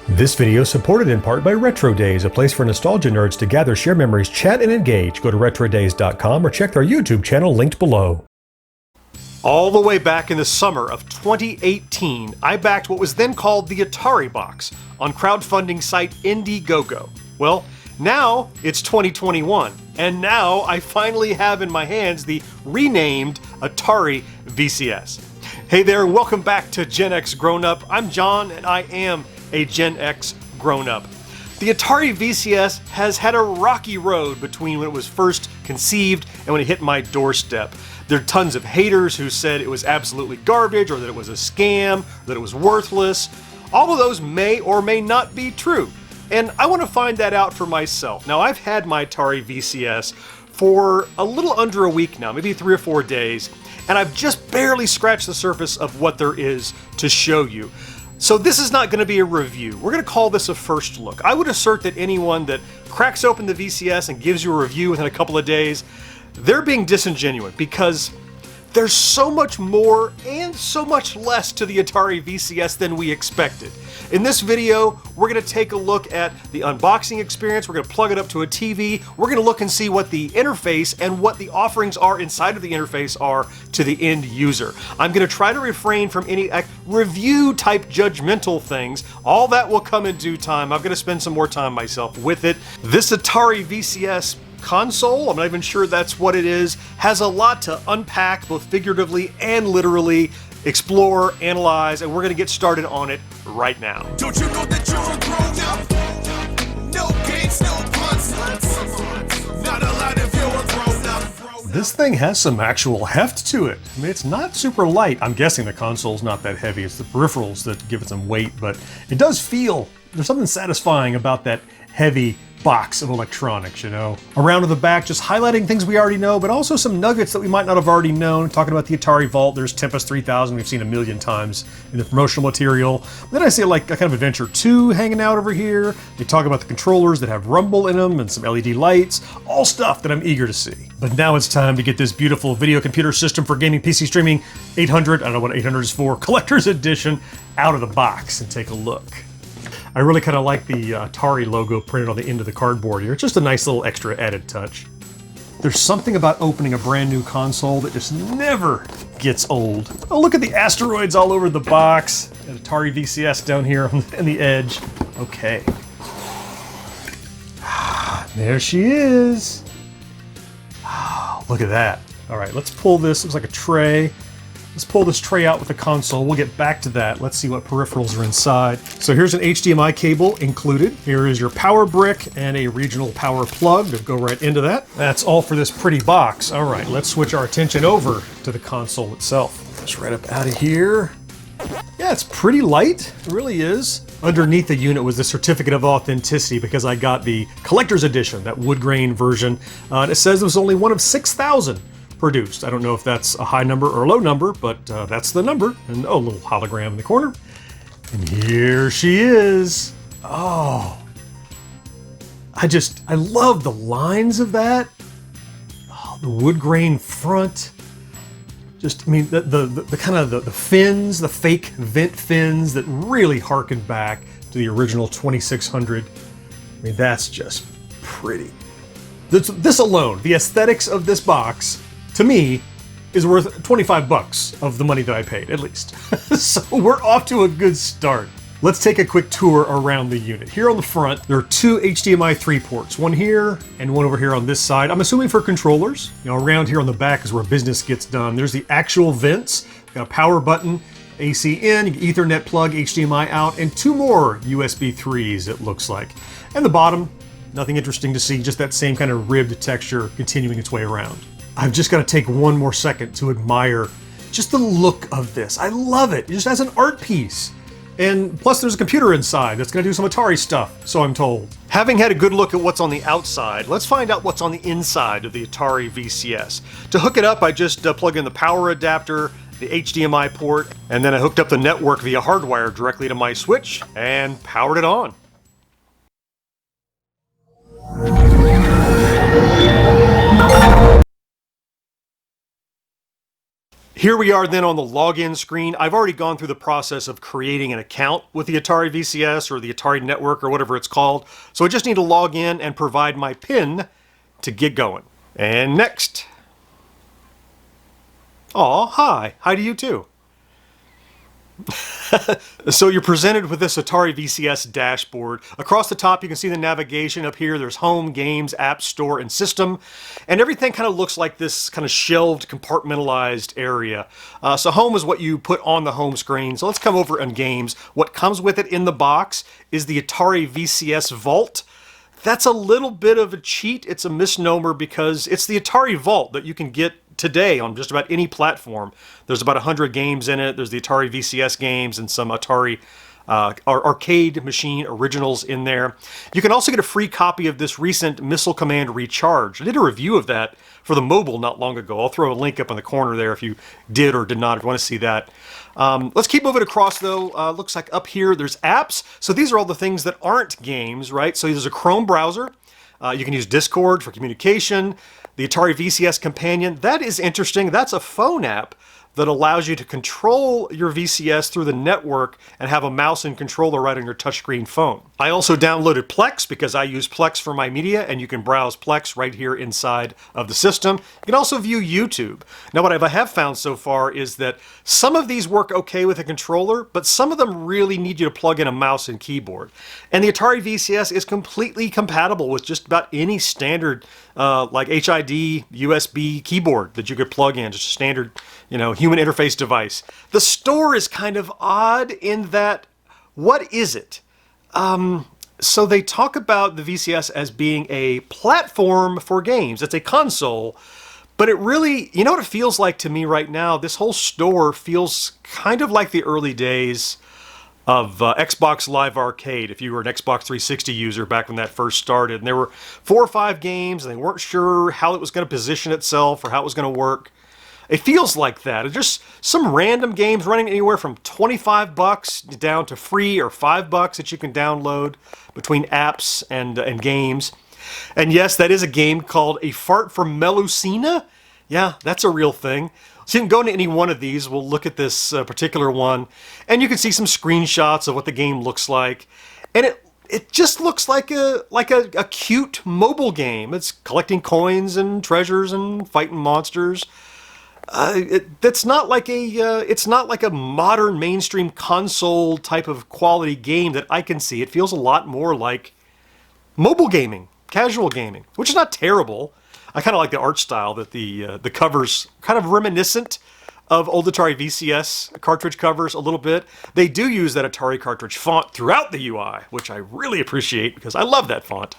This video is supported in part by Retro Days, a place for nostalgia nerds to gather, share memories, chat, and engage. Go to retrodays.com or check their YouTube channel linked below. All the way back in the summer of 2018, I backed what was then called the Atari box on crowdfunding site Indiegogo. Well, now it's 2021, and now I finally have in my hands the renamed Atari VCS. Hey there, welcome back to GenXGrownUp. I'm John, and I am a Gen X grown-up. The Atari VCS has had a rocky road between when it was first conceived and when it hit my doorstep. There are tons of haters who said it was absolutely garbage, or that it was a scam, or that it was worthless. All of those may or may not be true, and I want to find that out for myself. Now, I've had my Atari VCS for a little under a week now, maybe 3 or 4 days, and I've just barely scratched the surface of what there is to show you. So this is not going to be a review. We're going to call this a first look. I would assert that anyone that cracks open the VCS and gives you a review within a couple of days, they're being disingenuous, because there's so much more and so much less to the Atari VCS than we expected. In this video, we're going to take a look at the unboxing experience, we're going to plug it up to a TV, we're going to look and see what the interface and what the offerings are inside of the interface are to the end user. I'm going to try to refrain from any review type judgmental things. All that will come in due time. I'm going to spend some more time myself with it. This Atari VCS console, I'm not even sure that's what it is, has a lot to unpack, both figuratively and literally, explore, analyze, and we're going to get started on it right now. Don't you know that you're a grown-up? No games, no puns. Not allowed if you're a grown-up. This thing has some actual heft to it. I mean, it's not super light. I'm guessing the console's not that heavy. It's the peripherals that give it some weight, but it does feel, there's something satisfying about that heavy box of electronics, you know. Around to the back, just highlighting things we already know, but also some nuggets that we might not have already known. Talking about the Atari Vault, there's Tempest 3000, we've seen a million times in the promotional material. Then I see like a kind of Adventure 2 hanging out over here. They talk about the controllers that have rumble in them and some LED lights, all stuff that I'm eager to see. But now it's time to get this beautiful video computer system for gaming PC streaming 800, I don't know what 800 is for, collector's edition, out of the box and take a look. I really kind of like the Atari logo printed on the end of the cardboard here. It's just a nice little extra added touch. There's something about opening a brand new console that just never gets old. Oh, look at the asteroids all over the box. And Atari VCS down here on the edge. Okay. There she is. Oh, look at that. All right, let's pull this. Looks like a tray. Let's pull this tray out with the console. We'll get back to that. Let's see what peripherals are inside. So here's an HDMI cable included. Here is your power brick and a regional power plug to go right into that. That's all for this pretty box. All right, let's switch our attention over to the console itself. Just right up out of here. Yeah, it's pretty light. It really is. Underneath the unit was the certificate of authenticity because I got the collector's edition, that wood grain version. And it says it was only one of 6,000 produced. I don't know if that's a high number or a low number, but that's the number. And oh, a little hologram in the corner. And here she is. Oh, I love the lines of that. Oh, the wood grain front. Just, I mean, the kind of the fins, the fake vent fins that really harken back to the original 2600. I mean, that's just pretty. This alone, the aesthetics of this box, to me, is worth 25 bucks of the money that I paid, at least. So we're off to a good start. Let's take a quick tour around the unit. Here on the front, there are 2 HDMI 3 ports, one here and one over here on this side. I'm assuming for controllers. You know, around here on the back is where business gets done. There's the actual vents, got a power button, AC in, Ethernet plug, HDMI out, and 2 more USB 3s, it looks like. And the bottom, nothing interesting to see, just that same kind of ribbed texture continuing its way around. I've just got to take one more second to admire just the look of this. I love it, just as an art piece. And plus there's a computer inside that's going to do some Atari stuff, so I'm told. Having had a good look at what's on the outside, let's find out what's on the inside of the Atari VCS. To hook it up, I just plug in the power adapter, the HDMI port, and then I hooked up the network via hardwire directly to my Switch and powered it on. Here we are then on the login screen. I've already gone through the process of creating an account with the Atari VCS or the Atari Network or whatever it's called. So I just need to log in and provide my PIN to get going. And next. Aw, hi. Hi to you too. So you're presented with this Atari VCS dashboard. Across the top you can see the navigation. Up here there's Home, Games, App Store, and System. And everything kind of looks like this kind of shelved, compartmentalized area. So Home is what you put on the home screen. So let's come over on Games. What comes with it in the box is the Atari VCS Vault. That's a little bit of a cheat. It's a misnomer because it's the Atari Vault that you can get today on just about any platform. There's about 100 games in it. There's the Atari VCS games and some Atari arcade machine originals in there. You can also get a free copy of this recent Missile Command Recharge. I did a review of that for the mobile not long ago. I'll throw a link up in the corner there if you did or did not, if you want to see that. Let's keep moving across though. Looks like up here there's apps. So these are all the things that aren't games, right? So there's a Chrome browser. You can use Discord for communication. The Atari VCS Companion, that is interesting. That's a phone app that allows you to control your VCS through the network and have a mouse and controller right on your touchscreen phone. I also downloaded Plex because I use Plex for my media, and you can browse Plex right here inside of the system. You can also view YouTube. Now what I have found so far is that some of these work okay with a controller, but some of them really need you to plug in a mouse and keyboard. And the Atari VCS is completely compatible with just about any standard like HID, USB keyboard that you could plug in, just a standard, human interface device. The store is kind of odd in that, what is it? So they talk about the VCS as being a platform for games. It's a console, but it really, you know what it feels like to me right now? This whole store feels kind of like the early days of Xbox Live Arcade, if you were an Xbox 360 user back when that first started. And there were 4 or 5 games, and they weren't sure how it was going to position itself or how it was going to work. It feels like that. It's just some random games running anywhere from $25 down to free or $5 that you can download between apps and games. And yes, that is a game called A Fart from Melusina. Yeah, that's a real thing. So you can go into any one of these. We'll look at this particular one, and you can see some screenshots of what the game looks like. And it just looks like a cute mobile game. It's collecting coins and treasures and fighting monsters. It's not like a modern mainstream console type of quality game that I can see. It feels a lot more like mobile gaming, casual gaming, which is not terrible. I kind of like the art style that the covers kind of reminiscent of old Atari VCS cartridge covers a little bit. They do use that Atari cartridge font throughout the UI, which I really appreciate because I love that font.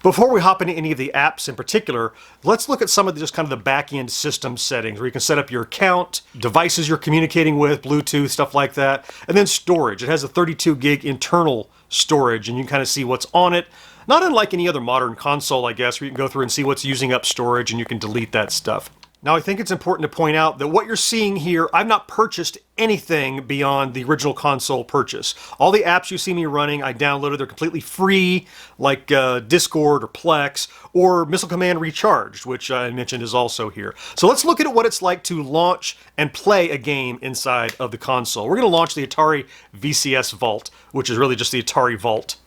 Before we hop into any of the apps in particular, let's look at some of just kind of the back-end system settings where you can set up your account, devices you're communicating with, Bluetooth, stuff like that, and then storage. It has a 32 gig internal storage, and you can kind of see what's on it. Not unlike any other modern console, I guess, where you can go through and see what's using up storage and you can delete that stuff. Now, I think it's important to point out that what you're seeing here, I've not purchased anything beyond the original console purchase. All the apps you see me running, I downloaded. They're completely free, like Discord or Plex, or Missile Command Recharged, which I mentioned is also here. So let's look at what it's like to launch and play a game inside of the console. We're going to launch the Atari VCS Vault, which is really just the Atari Vault.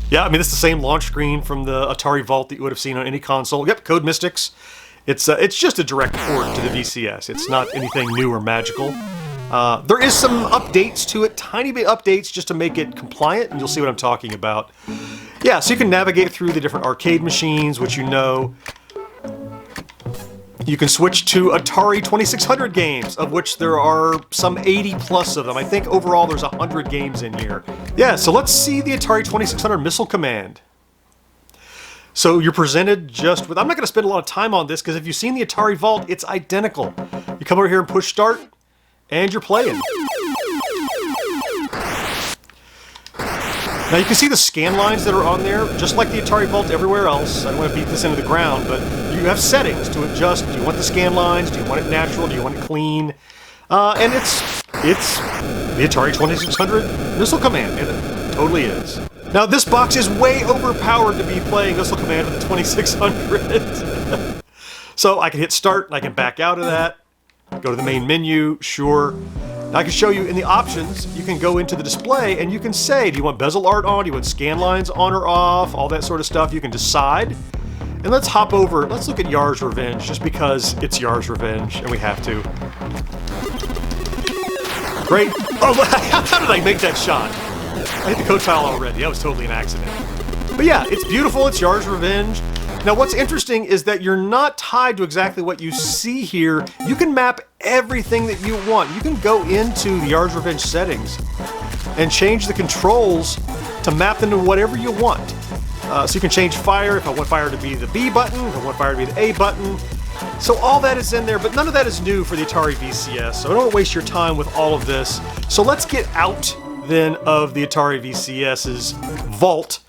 Yeah, I mean, it's the same launch screen from the Atari Vault that you would have seen on any console. Yep, Code Mystics. It's just a direct port to the VCS. It's not anything new or magical. There is some updates to it, tiny bit updates just to make it compliant, and you'll see what I'm talking about. Yeah, so you can navigate through the different arcade machines, which you know. You can switch to Atari 2600 games, of which there are some 80 plus of them. I think overall there's 100 games in here. Yeah, so let's see the Atari 2600 Missile Command. So you're presented just with, I'm not going to spend a lot of time on this because if you've seen the Atari Vault, it's identical. You come over here and push start, and you're playing. Now you can see the scan lines that are on there, just like the Atari Vault everywhere else. I don't want to beat this into the ground, but you have settings to adjust. Do you want the scan lines? Do you want it natural? Do you want it clean? And it's the Atari 2600 Missile Command, and it totally is. Now this box is way overpowered to be playing Missile Command with the 2600. So I can hit start and I can back out of that. Go to the main menu, sure. Now I can show you in the options, you can go into the display and you can say, do you want bezel art on? Do you want scan lines on or off? All that sort of stuff. You can decide. And let's hop over, let's look at Yar's Revenge, just because it's Yar's Revenge and we have to. Great. Oh, how did I make that shot? I hit the code file already. That was totally an accident. But yeah, it's beautiful. It's Yar's Revenge. Now what's interesting is that you're not tied to exactly what you see here. You can map everything that you want. You can go into the Yar's Revenge settings and change the controls to map them to whatever you want. So you can change fire, if I want fire to be the B button, if I want fire to be the A button. So all that is in there, but none of that is new for the Atari VCS, so I don't want to waste your time with all of this. So let's get out then of the Atari VCS's vault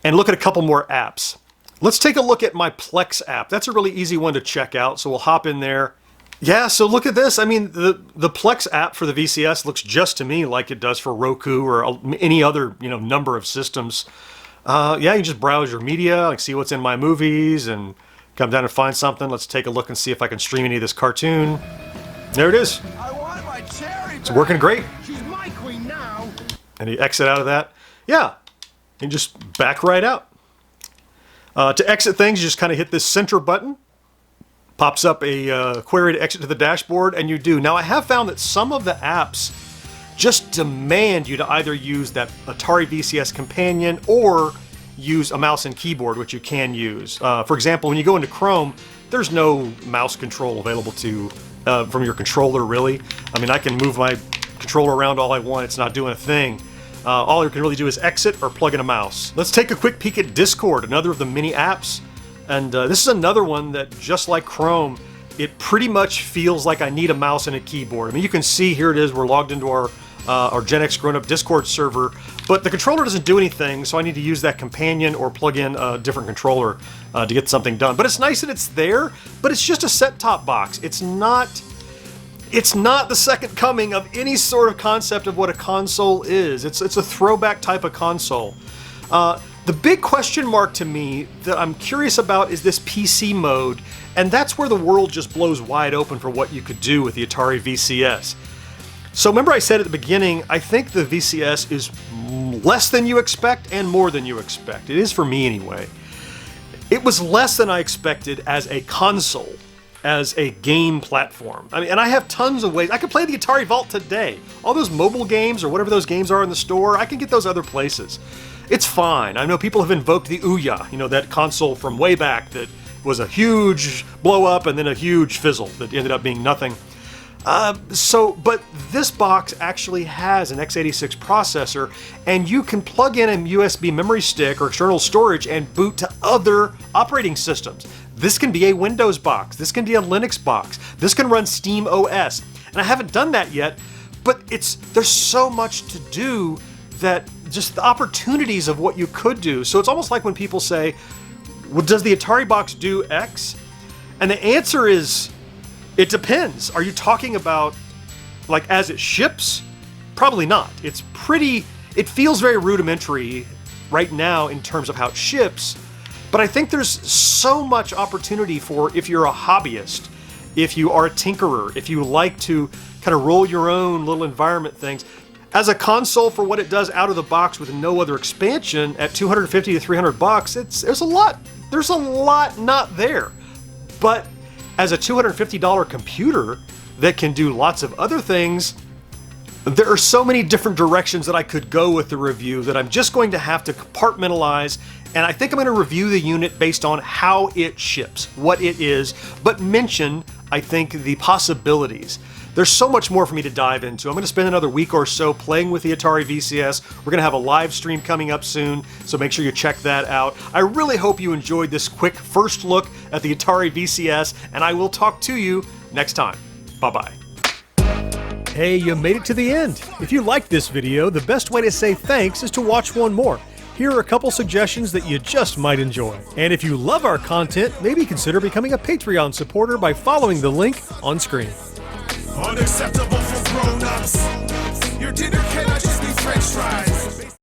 and look at a couple more apps. Let's take a look at my Plex app. That's a really easy one to check out, so we'll hop in there. Yeah, so look at this. I mean, the Plex app for the VCS looks just to me like it does for Roku or any other number of systems. Yeah, you just browse your media, like see what's in my movies, and come down and find something. Let's take a look and see if I can stream any of this cartoon. There it is. I want my cherry It's working great. She's my queen now. And you exit out of that. Yeah, and just back right out. To exit things, you just kind of hit this center button. Pops up a query to exit to the dashboard, and you do. Now, I have found that some of the apps just demand you to either use that Atari VCS companion or use a mouse and keyboard, which you can use. For example, when you go into Chrome, there's no mouse control available to from your controller, really. I mean, I can move my controller around all I want. It's not doing a thing. All you can really do is exit or plug in a mouse. Let's take a quick peek at Discord, another of the mini apps. And this is another one that, just like Chrome, it pretty much feels like I need a mouse and a keyboard. I mean, you can see here it is. We're logged into our GenXGrownUp Discord server, but the controller doesn't do anything, so I need to use that companion or plug in a different controller to get something done. But it's nice that it's there, but it's just a set-top box. It's not the second coming of any sort of concept of what a console is. It's a throwback type of console. The big question mark to me that I'm curious about is this PC mode, and that's where the world just blows wide open for what you could do with the Atari VCS. So remember I said at the beginning, I think the VCS is less than you expect and more than you expect. It is for me anyway. It was less than I expected as a console, as a game platform. I mean, and I have tons of ways. I could play the Atari Vault today. All those mobile games or whatever those games are in the store, I can get those other places. It's fine. I know people have invoked the Ouya, that console from way back that was a huge blow up and then a huge fizzle that ended up being nothing. But this box actually has an x86 processor, and you can plug in a USB memory stick or external storage and boot to other operating systems. This can be a Windows box. This can be a Linux box. This can run Steam OS. And I haven't done that yet, but there's so much to do that just the opportunities of what you could do. So it's almost like when people say, well, does the Atari box do X? And the answer is, it depends. Are you talking about like as it ships? Probably not. It feels very rudimentary right now in terms of how it ships, but I think there's so much opportunity for if you're a hobbyist, if you are a tinkerer, if you like to kind of roll your own little environment things. As a console for what it does out of the box with no other expansion at $250 to $300, there's a lot not there. But as a $250 computer that can do lots of other things, there are so many different directions that I could go with the review that I'm just going to have to compartmentalize, and I think I'm going to review the unit based on how it ships, what it is, but mention, I think, the possibilities. There's so much more for me to dive into. I'm going to spend another week or so playing with the Atari VCS. We're going to have a live stream coming up soon, so make sure you check that out. I really hope you enjoyed this quick first look at the Atari VCS, and I will talk to you next time. Bye-bye. Hey, you made it to the end. If you liked this video, the best way to say thanks is to watch one more. Here are a couple suggestions that you just might enjoy. And if you love our content, maybe consider becoming a Patreon supporter by following the link on screen. Unacceptable for grown-ups. Your dinner cannot just be french fries.